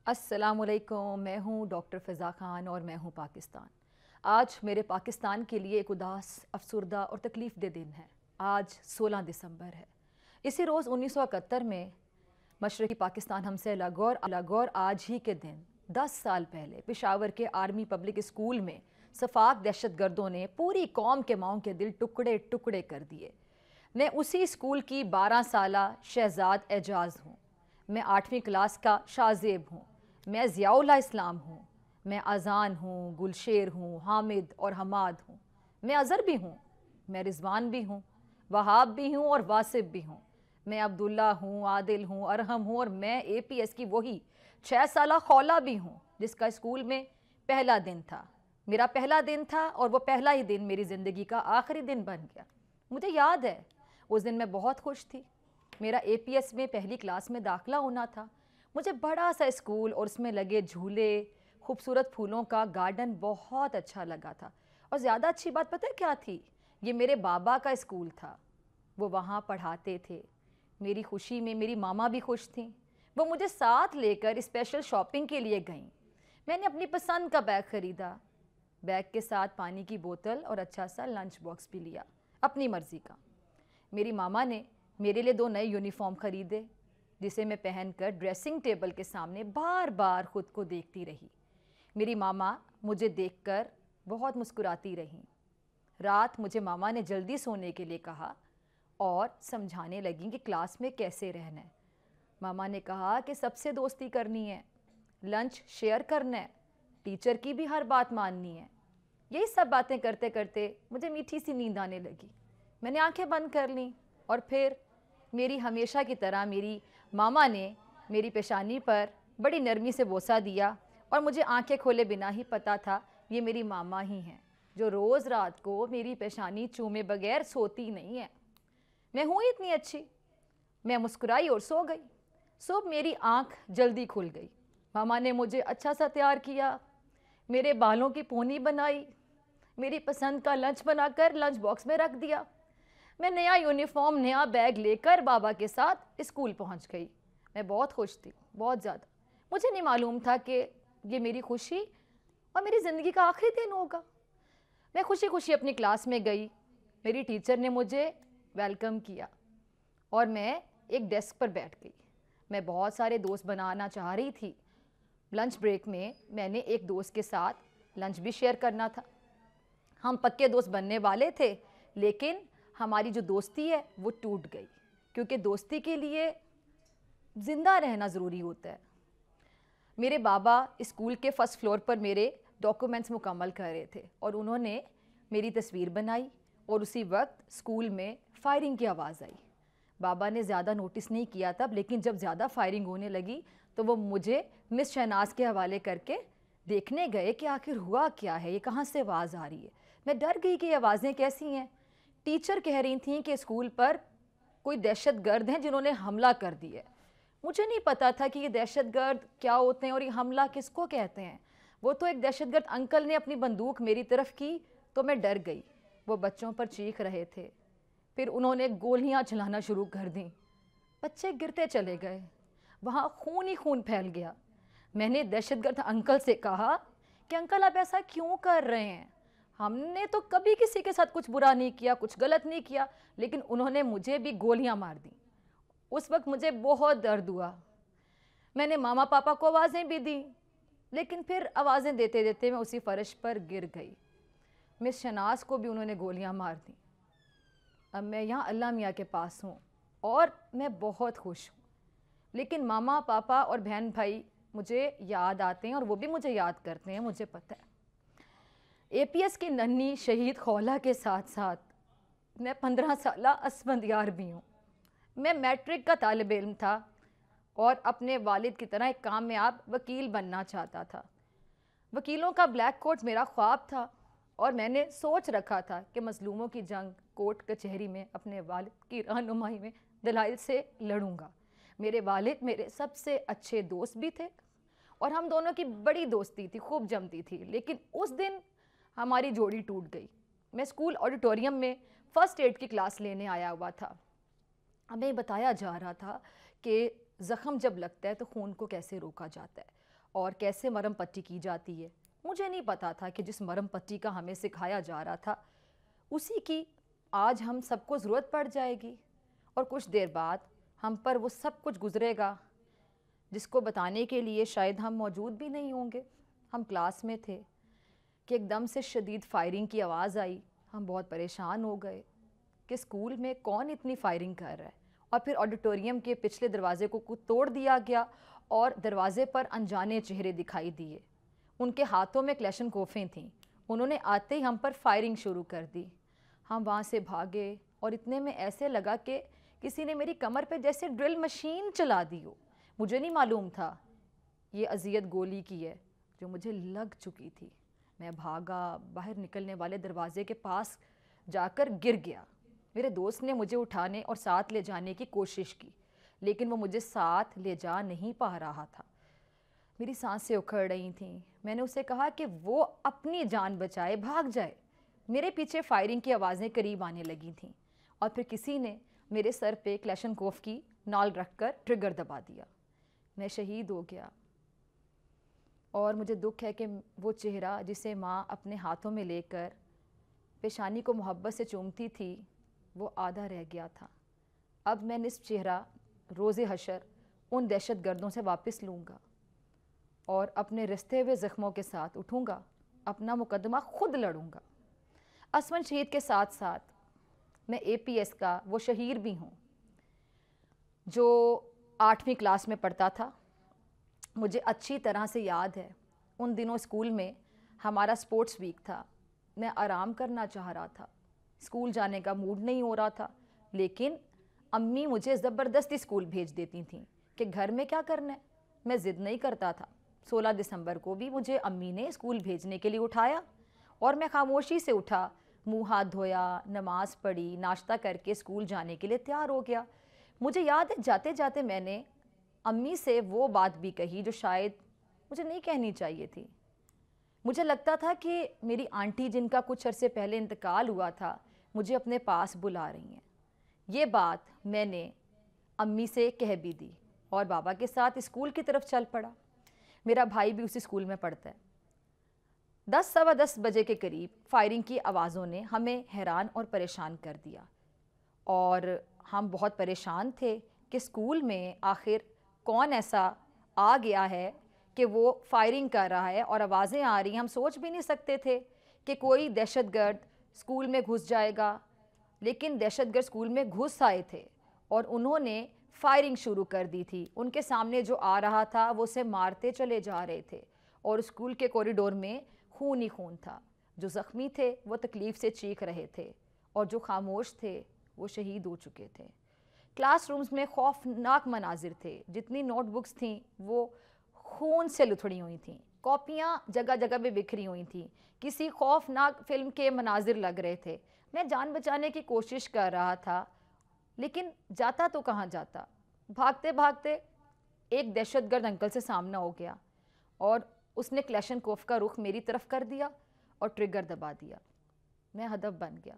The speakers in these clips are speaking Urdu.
السلام علیکم، میں ہوں ڈاکٹر فضا خان اور میں ہوں پاکستان۔ آج میرے پاکستان کے لیے ایک اداس، افسردہ اور تکلیف دہ دن ہے۔ آج 16 دسمبر ہے۔ اسی روز 1971 میں مشرقی پاکستان ہم سے الگ اور آج ہی کے دن 10 سال پہلے پشاور کے آرمی پبلک اسکول میں سفاک دہشت گردوں نے پوری قوم کے ماؤں کے دل ٹکڑے ٹکڑے کر دیے۔ میں اسی اسکول کی 12 سالہ شہزاد اعجاز ہوں۔ میں 8ویں کلاس کا شازیب ہوں۔ میں ضیاء اللہ اسلام ہوں۔ میں اذان ہوں، گلشیر ہوں، حامد اور حماد ہوں۔ میں اظہر بھی ہوں۔ میں رضوان بھی ہوں، وہاب بھی ہوں اور واصف بھی ہوں۔ میں عبداللہ ہوں، عادل ہوں، ارحم ہوں اور میں اے پی ایس کی وہی 6 سالہ خولا بھی ہوں جس کا اسکول میں پہلا دن تھا۔ میرا پہلا دن تھا اور وہ پہلا ہی دن میری زندگی کا آخری دن بن گیا۔ مجھے یاد ہے اس دن میں بہت خوش تھی۔ میرا اے پی ایس میں پہلی کلاس میں داخلہ ہونا تھا۔ مجھے بڑا سا اسکول اور اس میں لگے جھولے، خوبصورت پھولوں کا گارڈن بہت اچھا لگا تھا۔ اور زیادہ اچھی بات پتہ کیا تھی؟ یہ میرے بابا کا اسکول تھا، وہ وہاں پڑھاتے تھے۔ میری خوشی میں میری ماما بھی خوش تھیں۔ وہ مجھے ساتھ لے کر اسپیشل شاپنگ کے لیے گئیں۔ میں نے اپنی پسند کا بیگ خریدا۔ بیگ کے ساتھ پانی کی بوتل اور اچھا سا لنچ باکس بھی لیا، اپنی مرضی کا۔ میری ماما نے میرے لیے 2 نئے یونیفارم خریدے جسے میں پہن کر ڈریسنگ ٹیبل کے سامنے بار بار خود کو دیکھتی رہی۔ میری ماما مجھے دیکھ کر بہت مسکراتی رہیں۔ رات مجھے ماما نے جلدی سونے کے لیے کہا اور سمجھانے لگیں کہ کلاس میں کیسے رہنا ہے۔ ماما نے کہا کہ سب سے دوستی کرنی ہے، لنچ شیئر کرنا ہے، ٹیچر کی بھی ہر بات ماننی ہے۔ یہی سب باتیں کرتے کرتے مجھے میٹھی سی نیند آنے لگی۔ میں نے آنکھیں بند کر لیں اور پھر میری ہمیشہ کی طرح میری ماما نے میری پیشانی پر بڑی نرمی سے بوسہ دیا اور مجھے آنکھیں کھولے بنا ہی پتہ تھا یہ میری ماما ہی ہیں جو روز رات کو میری پیشانی چومے بغیر سوتی نہیں ہے۔ میں ہوں اتنی اچھی۔ میں مسکرائی اور سو گئی۔ صبح میری آنکھ جلدی کھل گئی۔ ماما نے مجھے اچھا سا تیار کیا، میرے بالوں کی پونی بنائی، میری پسند کا لنچ بنا کر لنچ باکس میں رکھ دیا۔ میں نیا یونیفارم، نیا بیگ لے کر بابا کے ساتھ اسکول پہنچ گئی۔ میں بہت خوش تھی، بہت زیادہ۔ مجھے نہیں معلوم تھا کہ یہ میری خوشی اور میری زندگی کا آخری دن ہوگا۔ میں خوشی خوشی اپنی کلاس میں گئی۔ میری ٹیچر نے مجھے ویلکم کیا اور میں ایک ڈیسک پر بیٹھ گئی۔ میں بہت سارے دوست بنانا چاہ رہی تھی۔ لنچ بریک میں میں نے ایک دوست کے ساتھ لنچ بھی شیئر کرنا تھا۔ ہم پکے دوست بننے والے تھے، لیکن ہماری جو دوستی ہے وہ ٹوٹ گئی کیونکہ دوستی کے لیے زندہ رہنا ضروری ہوتا ہے۔ میرے بابا اسکول کے فرسٹ فلور پر میرے ڈاکومنٹس مکمل کر رہے تھے اور انہوں نے میری تصویر بنائی اور اسی وقت اسکول میں فائرنگ کی آواز آئی۔ بابا نے زیادہ نوٹس نہیں کیا تب، لیکن جب زیادہ فائرنگ ہونے لگی تو وہ مجھے مس شہناز کے حوالے کر کے دیکھنے گئے کہ آخر ہوا کیا ہے، یہ کہاں سے آواز آ رہی ہے۔ میں ڈر گئی کہ یہ آوازیں کیسی ہیں۔ ٹیچر کہہ رہی تھیں کہ اسکول پر کوئی دہشت گرد ہیں جنہوں نے حملہ کر دیا ہے۔ مجھے نہیں پتا تھا کہ یہ دہشت گرد کیا ہوتے ہیں اور یہ حملہ کس کو کہتے ہیں۔ وہ تو ایک دہشت گرد انکل نے اپنی بندوق میری طرف کی تو میں ڈر گئی۔ وہ بچوں پر چیخ رہے تھے، پھر انہوں نے گولیاں چلانا شروع کر دیں۔ بچے گرتے چلے گئے، وہاں خون ہی خون پھیل گیا۔ میں نے دہشت گرد انکل سے کہا کہ انکل آپ ایسا کیوں کر رہے ہیں؟ ہم نے تو کبھی کسی کے ساتھ کچھ برا نہیں کیا، کچھ غلط نہیں کیا، لیکن انہوں نے مجھے بھی گولیاں مار دیں۔ اس وقت مجھے بہت درد ہوا۔ میں نے ماما پاپا کو آوازیں بھی دیں، لیکن پھر آوازیں دیتے دیتے میں اسی فرش پر گر گئی۔ مس شہناز کو بھی انہوں نے گولیاں مار دیں۔ اب میں یہاں اللہ میاں کے پاس ہوں اور میں بہت خوش ہوں، لیکن ماما پاپا اور بہن بھائی مجھے یاد آتے ہیں اور وہ بھی مجھے یاد کرتے ہیں، مجھے پتہ ہے۔ اے پی ایس کی ننھی شہید خولا کے ساتھ ساتھ میں 15 سالہ اسفندیار بھی ہوں۔ میں میٹرک کا طالب علم تھا اور اپنے والد کی طرح ایک کامیاب وکیل بننا چاہتا تھا۔ وکیلوں کا بلیک کوٹ میرا خواب تھا اور میں نے سوچ رکھا تھا کہ مظلوموں کی جنگ کورٹ کچہری میں اپنے والد کی رہنمائی میں دلائل سے لڑوں گا۔ میرے والد میرے سب سے اچھے دوست بھی تھے اور ہم دونوں کی بڑی دوستی تھی، خوب جمتی تھی، لیکن اس دن ہماری جوڑی ٹوٹ گئی۔ میں اسکول آڈیٹوریم میں فرسٹ ایڈ کی کلاس لینے آیا ہوا تھا۔ ہمیں بتایا جا رہا تھا کہ زخم جب لگتا ہے تو خون کو کیسے روکا جاتا ہے، اور کیسے مرہم پٹی کی جاتی ہے۔ مجھے نہیں پتا تھا کہ جس مرہم پٹی کا ہمیں سکھایا جا رہا تھا اسی کی آج ہم سب کو ضرورت پڑ جائے گی، اور کچھ دیر بعد ہم پر وہ سب کچھ گزرے گا جس کو بتانے کے لیے شاید ہم موجود بھی نہیں ہوں گے۔ ہم کلاس میں تھے کہ ایک دم سے شدید فائرنگ کی آواز آئی۔ ہم بہت پریشان ہو گئے کہ اسکول میں کون اتنی فائرنگ کر رہا ہے، اور پھر آڈیٹوریم کے پچھلے دروازے کو توڑ دیا گیا اور دروازے پر انجانے چہرے دکھائی دیے۔ ان کے ہاتھوں میں کلیشن کوفیں تھیں، انہوں نے آتے ہی ہم پر فائرنگ شروع کر دی۔ ہم وہاں سے بھاگے اور اتنے میں ایسے لگا کہ کسی نے میری کمر پہ جیسے ڈرل مشین چلا دی ہو۔ مجھے نہیں معلوم تھا یہ اذیت گولی کی ہے جو مجھے لگ چکی تھی۔ میں بھاگا، باہر نکلنے والے دروازے کے پاس جا کر گر گیا۔ میرے دوست نے مجھے اٹھانے اور ساتھ لے جانے کی کوشش کی، لیکن وہ مجھے ساتھ لے جا نہیں پا رہا تھا۔ میری سانسیں اکھڑ رہی تھیں۔ میں نے اسے کہا کہ وہ اپنی جان بچائے، بھاگ جائے۔ میرے پیچھے فائرنگ کی آوازیں قریب آنے لگی تھیں، اور پھر کسی نے میرے سر پہ کلیشن کوف کی نال رکھ کر ٹریگر دبا دیا۔ میں شہید ہو گیا، اور مجھے دکھ ہے کہ وہ چہرہ جسے ماں اپنے ہاتھوں میں لے کر پیشانی کو محبت سے چومتی تھی وہ آدھا رہ گیا تھا۔ اب میں نصف چہرہ روز حشر ان دہشت گردوں سے واپس لوں گا اور اپنے رستے ہوئے زخموں کے ساتھ اٹھوں گا، اپنا مقدمہ خود لڑوں گا۔ اسمن شہید کے ساتھ ساتھ میں اے پی ایس کا وہ شہیر بھی ہوں جو 8ویں کلاس میں پڑھتا تھا۔ مجھے اچھی طرح سے یاد ہے ان دنوں اسکول میں ہمارا سپورٹس ویک تھا۔ میں آرام کرنا چاہ رہا تھا، اسکول جانے کا موڈ نہیں ہو رہا تھا، لیکن امی مجھے زبردستی اسکول بھیج دیتی تھیں کہ گھر میں کیا کرنا ہے۔ میں ضد نہیں کرتا تھا۔ 16 دسمبر کو بھی مجھے امی نے اسکول بھیجنے کے لیے اٹھایا، اور میں خاموشی سے اٹھا، منہ ہاتھ دھویا، نماز پڑھی، ناشتہ کر کے اسکول جانے کے لیے تیار ہو گیا۔ مجھے یاد ہے جاتے جاتے میں نے امی سے وہ بات بھی کہی جو شاید مجھے نہیں کہنی چاہیے تھی۔ مجھے لگتا تھا کہ میری آنٹی جن کا کچھ عرصے پہلے انتقال ہوا تھا مجھے اپنے پاس بلا رہی ہیں۔ یہ بات میں نے امی سے کہہ بھی دی اور بابا کے ساتھ اسکول کی طرف چل پڑا۔ میرا بھائی بھی اسی اسکول میں پڑھتا ہے۔ 10 سوا 10 بجے کے قریب فائرنگ کی آوازوں نے ہمیں حیران اور پریشان کر دیا، اور ہم بہت پریشان تھے کہ اسکول میں آخر کون ایسا آ گیا ہے کہ وہ فائرنگ کر رہا ہے اور آوازیں آ رہی ہیں۔ ہم سوچ بھی نہیں سکتے تھے کہ کوئی دہشت گرد اسکول میں گھس جائے گا، لیکن دہشت گرد اسکول میں گھس آئے تھے اور انہوں نے فائرنگ شروع کر دی تھی۔ ان کے سامنے جو آ رہا تھا وہ اسے مارتے چلے جا رہے تھے، اور اسکول کے کوریڈور میں خون ہی خون تھا۔ جو زخمی تھے وہ تکلیف سے چیخ رہے تھے، اور جو خاموش تھے وہ شہید ہو چکے تھے۔ کلاس رومز میں خوفناک مناظر تھے۔ جتنی نوٹ بکس تھیں وہ خون سے لتھڑی ہوئی تھیں، کاپیاں جگہ جگہ پہ بکھری ہوئی تھیں، کسی خوفناک فلم کے مناظر لگ رہے تھے۔ میں جان بچانے کی کوشش کر رہا تھا، لیکن جاتا تو کہاں جاتا۔ بھاگتے بھاگتے ایک دہشت گرد انکل سے سامنا ہو گیا، اور اس نے کلیشن کوف کا رخ میری طرف کر دیا اور ٹریگر دبا دیا۔ میں ہدف بن گیا۔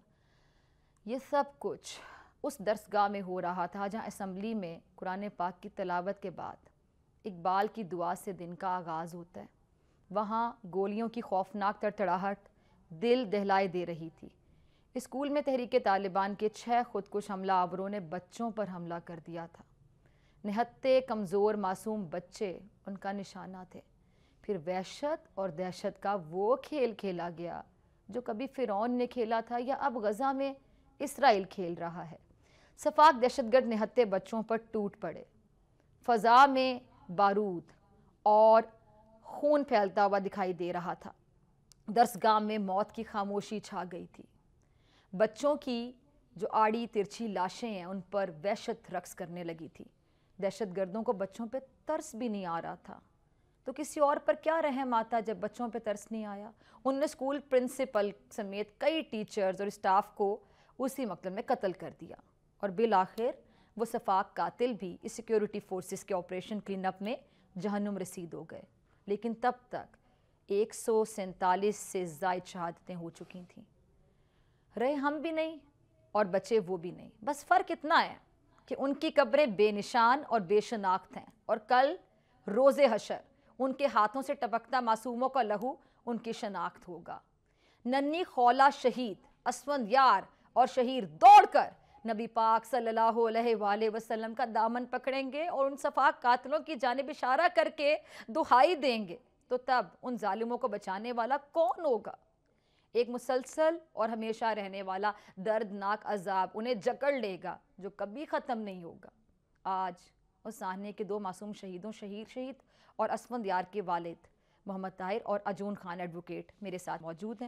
یہ سب کچھ اس درسگاہ میں ہو رہا تھا جہاں اسمبلی میں قرآن پاک کی تلاوت کے بعد اقبال کی دعا سے دن کا آغاز ہوتا ہے۔ وہاں گولیوں کی خوفناک تڑتڑاہٹ دل دہلائے دے رہی تھی۔ اسکول میں تحریک طالبان کے 6 خودکش حملہ آوروں نے بچوں پر حملہ کر دیا تھا۔ نہتے کمزور معصوم بچے ان کا نشانہ تھے۔ پھر وحشت اور دہشت کا وہ کھیل کھیلا گیا جو کبھی فرعون نے کھیلا تھا یا اب غزہ میں اسرائیل کھیل رہا ہے۔ صفاق دہشت گرد نہتے بچوں پر ٹوٹ پڑے۔ فضا میں بارود اور خون پھیلتا ہوا دکھائی دے رہا تھا۔ درسگاہ میں موت کی خاموشی چھا گئی تھی۔ بچوں کی جو آڑی ترچھی لاشیں ہیں ان پر وحشت رقص کرنے لگی تھی۔ دہشت گردوں کو بچوں پہ ترس بھی نہیں آ رہا تھا، تو کسی اور پر کیا رحم آتا جب بچوں پہ ترس نہیں آیا۔ ان نے اسکول پرنسپل سمیت کئی ٹیچرز اور اسٹاف کو اسی مقتل میں قتل کر دیا، اور بالآخر وہ صفاق قاتل بھی اس سیکیورٹی فورسز کے آپریشن کلین اپ میں جہنم رسید ہو گئے۔ لیکن تب تک 147 سے زائد شہادتیں ہو چکی تھیں۔ رہے ہم بھی نہیں اور بچے وہ بھی نہیں، بس فرق اتنا ہے کہ ان کی قبریں بے نشان اور بے شناخت ہیں، اور کل روز حشر ان کے ہاتھوں سے ٹپکتا معصوموں کا لہو ان کی شناخت ہوگا۔ ننھی خولا شہید اسفندیار اور شہیر دوڑ کر نبی پاک صلی اللہ علیہ وآلہ وسلم کا دامن پکڑیں گے اور ان صفاق قاتلوں کی جانب اشارہ کر کے دہائی دیں گے، تو تب ان ظالموں کو بچانے والا کون ہوگا؟ ایک مسلسل اور ہمیشہ رہنے والا دردناک عذاب انہیں جکڑ لے گا جو کبھی ختم نہیں ہوگا۔ آج اس سانحے کے دو معصوم شہیدوں شہید اور اسفندیار کے والد محمد طاہر اور اجون خان ایڈوکیٹ میرے ساتھ موجود ہیں۔